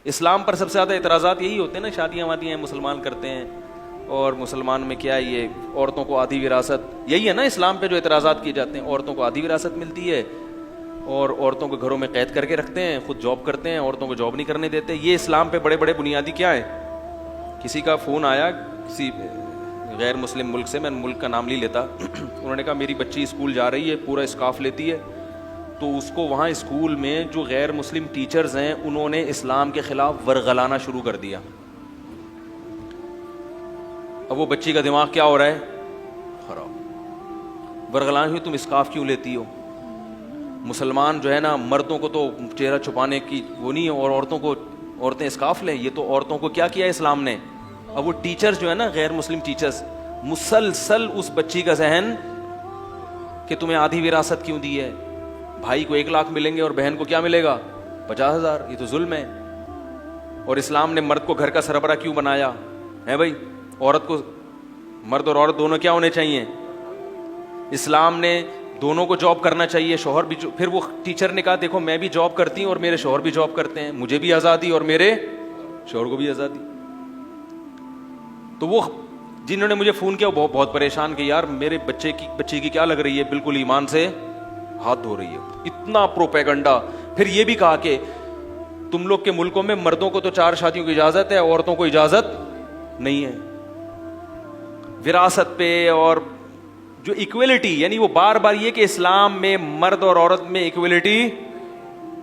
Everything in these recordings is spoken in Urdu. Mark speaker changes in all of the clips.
Speaker 1: اسلام پر سب سے زیادہ اعتراضات یہی ہوتے ہیں نا, شادیاں وادیاں ہیں مسلمان کرتے ہیں, اور مسلمان میں کیا یہ عورتوں کو آدھی وراثت, یہی ہے نا اسلام پہ جو اعتراضات کیے جاتے ہیں. عورتوں کو آدھی وراثت ملتی ہے اور عورتوں کو گھروں میں قید کر کے رکھتے ہیں, خود جاب کرتے ہیں, عورتوں کو جاب نہیں کرنے دیتے. یہ اسلام پہ بڑے بڑے بنیادی کیا ہیں. کسی کا فون آیا کسی غیر مسلم ملک سے, میں ملک کا نام نہیں لیتا, انہوں نے کہا میری بچی اسکول جا رہی ہے, پورا اسکارف لیتی ہے, تو اس کو وہاں اسکول میں جو غیر مسلم ٹیچرز ہیں انہوں نے اسلام کے خلاف ورغلانا شروع کر دیا. اب وہ بچی کا دماغ کیا ہو رہا ہے, خراب. ورغلانے ہوئی تم اسکارف کیوں لیتی ہو, مسلمان جو ہے نا مردوں کو تو چہرہ چھپانے کی وہ نہیں ہے, اور عورتوں کو عورتیں اسکارف لیں, یہ تو عورتوں کو کیا کیا اسلام نے. اب وہ ٹیچرز جو ہے نا غیر مسلم ٹیچرز, مسلسل اس بچی کا ذہن کہ تمہیں آدھی وراثت کیوں دی ہے, بھائی کو 1 لاکھ ملیں گے اور بہن کو کیا ملے گا 50,000, یہ تو ظلم ہے. اور اسلام نے مرد کو گھر کا سربراہ کیوں بنایا ہے بھائی, عورت کو, مرد اور عورت دونوں کیا ہونے چاہیے. اسلام نے دونوں کو جاب کرنا چاہیے, شوہر بھی. پھر وہ ٹیچر نے کہا دیکھو میں بھی جاب کرتی ہوں اور میرے شوہر بھی جاب کرتے ہیں, مجھے بھی آزادی اور میرے شوہر کو بھی آزادی. تو وہ جنہوں نے مجھے فون کیا وہ بہت پریشان کہ یار میرے بچے کی کیا لگ رہی ہے, بالکل ایمان سے ہاتھ دھو رہی ہے. اتنا پروپیگنڈا. پھر یہ بھی کہا کہ تم لوگ کے ملکوں میں مردوں کو تو 4 شادیوں کی اجازت ہے, عورتوں کو اجازت نہیں ہے. وراثت پہ اور جو ایکویلٹی, یعنی وہ بار بار یہ کہ اسلام میں مرد اور عورت میں ایکویلٹی,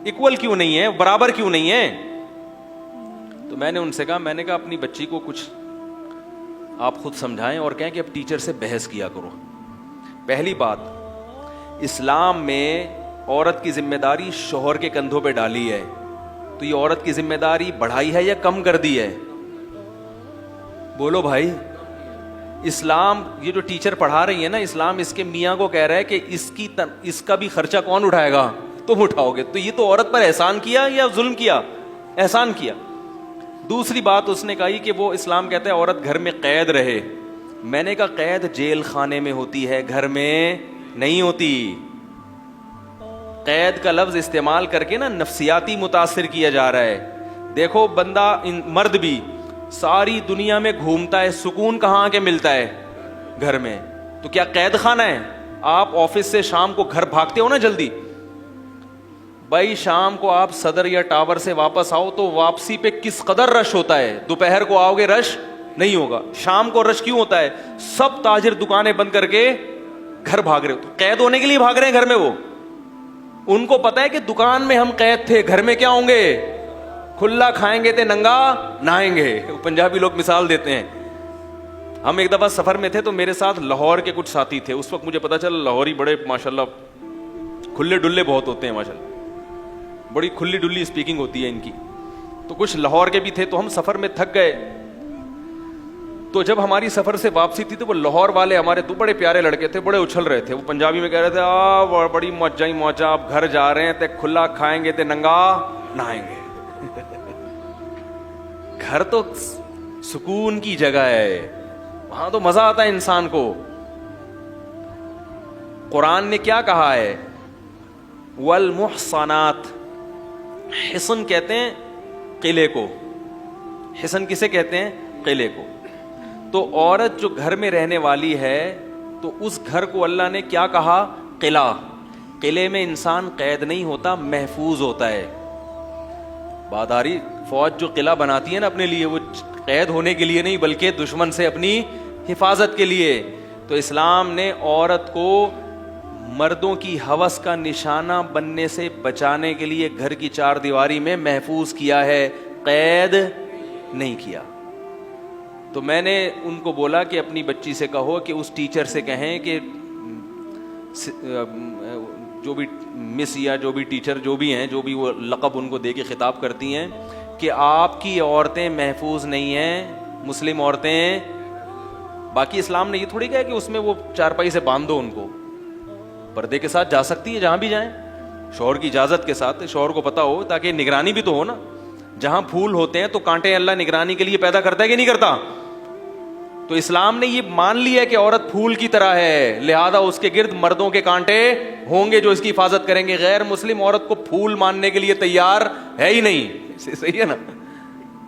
Speaker 1: ایکول کیوں نہیں ہے, برابر کیوں نہیں ہے. تو میں نے ان سے کہا, میں نے کہا اپنی بچی کو کچھ آپ خود سمجھائیں اور کہیں کہ اب ٹیچر سے بحث کیا کرو. پہلی بات, اسلام میں عورت کی ذمہ داری شوہر کے کندھوں پہ ڈالی ہے, تو یہ عورت کی ذمہ داری بڑھائی ہے یا کم کر دی ہے, بولو بھائی. اسلام یہ جو ٹیچر پڑھا رہی ہے نا, اسلام اس کے میاں کو کہہ رہا ہے کہ اس کا بھی خرچہ کون اٹھائے گا, تم اٹھاؤ گے. تو یہ تو عورت پر احسان کیا یا ظلم کیا, احسان کیا. دوسری بات اس نے کہی کہ وہ اسلام کہتا ہے عورت گھر میں قید رہے. میں نے کہا قید جیل خانے میں ہوتی ہے, گھر میں نہیں ہوتی. قید کا لفظ استعمال کر کے نا نفسیاتی متاثر کیا جا رہا ہے. دیکھو بندہ مرد بھی ساری دنیا میں گھومتا ہے, سکون کہاں کے ملتا ہے, گھر میں. تو کیا قید خانہ ہے. آپ آفس سے شام کو گھر بھاگتے ہو نا جلدی, بھائی شام کو آپ صدر یا ٹاور سے واپس آؤ تو واپسی پہ کس قدر رش ہوتا ہے. دوپہر کو آؤ گے رش نہیں ہوگا. شام کو رش کیوں ہوتا ہے, سب تاجر دکانیں بند کر کے گھر بھاگ رہے ہو. تو قید ہونے کے لیے بھاگ رہے ہیں گھر میں. وہ ان کو پتا ہے کہ دکان میں ہم قید تھے, گھر میں کیا ہوں گے, کھلا کھائیں گے تے ننگا نہائیں گے. پنجابی لوگ مثال دیتے ہیں. ہم ایک دفعہ سفر میں تھے تو میرے ساتھ لاہور کے کچھ ساتھی تھے. اس وقت مجھے پتا چلا لاہوری بڑے ماشاءاللہ کھلے ڈلے بہت ہوتے ہیں, ماشاءاللہ بڑی کھلی ڈلی اسپیکنگ ہوتی ہے ان کی. تو کچھ لاہور کے بھی تھے. تو ہم سفر میں تھک گئے. تو جب ہماری سفر سے واپسی تھی تو وہ لاہور والے ہمارے 2 بڑے پیارے لڑکے تھے, بڑے اچھل رہے تھے. وہ پنجابی میں کہہ رہے تھے بڑی موجہ ہی موجہ, آپ گھر جا رہے ہیں تے کھلا کھائیں گے تے ننگا نہائیں گے. گھر تو سکون کی جگہ ہے, وہاں تو مزہ آتا ہے انسان کو. قرآن نے کیا کہا ہے, والمحصنات. حصن کہتے ہیں قلعے کو. حصن کسے کہتے ہیں, قلعے کو. تو عورت جو گھر میں رہنے والی ہے تو اس گھر کو اللہ نے کیا کہا, قلعہ. قلعے میں انسان قید نہیں ہوتا, محفوظ ہوتا ہے. بات آ رہی. فوج جو قلعہ بناتی ہے نا اپنے لیے, وہ قید ہونے کے لیے نہیں بلکہ دشمن سے اپنی حفاظت کے لیے. تو اسلام نے عورت کو مردوں کی ہوس کا نشانہ بننے سے بچانے کے لیے گھر کی 4 دیواری میں محفوظ کیا ہے, قید نہیں کیا. تو میں نے ان کو بولا کہ اپنی بچی سے کہو کہ اس ٹیچر سے کہیں کہ جو بھی مس یا جو بھی ٹیچر جو بھی ہیں, جو بھی وہ لقب ان کو دے کے خطاب کرتی ہیں, کہ آپ کی عورتیں محفوظ نہیں ہیں, مسلم عورتیں. باقی اسلام نے یہ تھوڑی کہا کہ اس میں وہ چارپائی سے باندھ دو ان کو, پردے کے ساتھ جا سکتی ہے جہاں بھی جائیں, شوہر کی اجازت کے ساتھ, شوہر کو پتا ہو, تاکہ نگرانی بھی تو ہو نا. جہاں پھول ہوتے ہیں تو کانٹے اللہ نگرانی کے لیے پیدا کرتا ہے کہ نہیں کرتا. تو اسلام نے یہ مان لیا کہ عورت پھول کی طرح ہے, لہذا اس کے گرد مردوں کے کانٹے ہوں گے جو اس کی حفاظت کریں گے. غیر مسلم عورت کو پھول ماننے کے لیے تیار ہے ہی نہیں. صحیح ہے نا.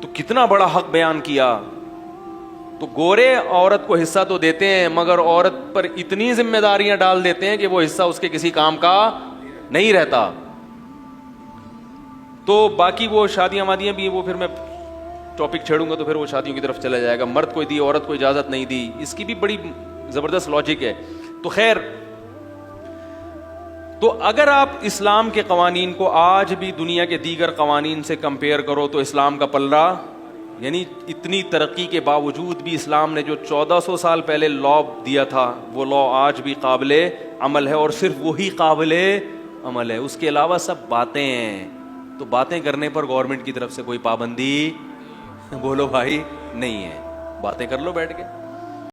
Speaker 1: تو کتنا بڑا حق بیان کیا. تو گورے عورت کو حصہ تو دیتے ہیں مگر عورت پر اتنی ذمہ داریاں ڈال دیتے ہیں کہ وہ حصہ اس کے کسی کام کا نہیں رہتا. تو باقی وہ شادیاں وادیاں بھی ہیں, وہ پھر میں ٹاپک چھیڑوں گا تو پھر وہ شادیوں کی طرف چلا جائے گا. مرد کو دی عورت کو اجازت نہیں دی, اس کی بھی بڑی زبردست لاجک ہے. تو خیر, تو اگر آپ اسلام کے قوانین کو آج بھی دنیا کے دیگر قوانین سے کمپیئر کرو تو اسلام کا پلہ, یعنی اتنی ترقی کے باوجود بھی اسلام نے جو 1400 سال پہلے لا دیا تھا وہ لا آج بھی قابل عمل ہے, اور صرف وہی قابل عمل ہے, اس کے علاوہ سب باتیں ہیں. تو باتیں کرنے پر گورنمنٹ کی طرف سے کوئی پابندی بولو بھائی نہیں ہے, باتیں کر لو بیٹھ کے.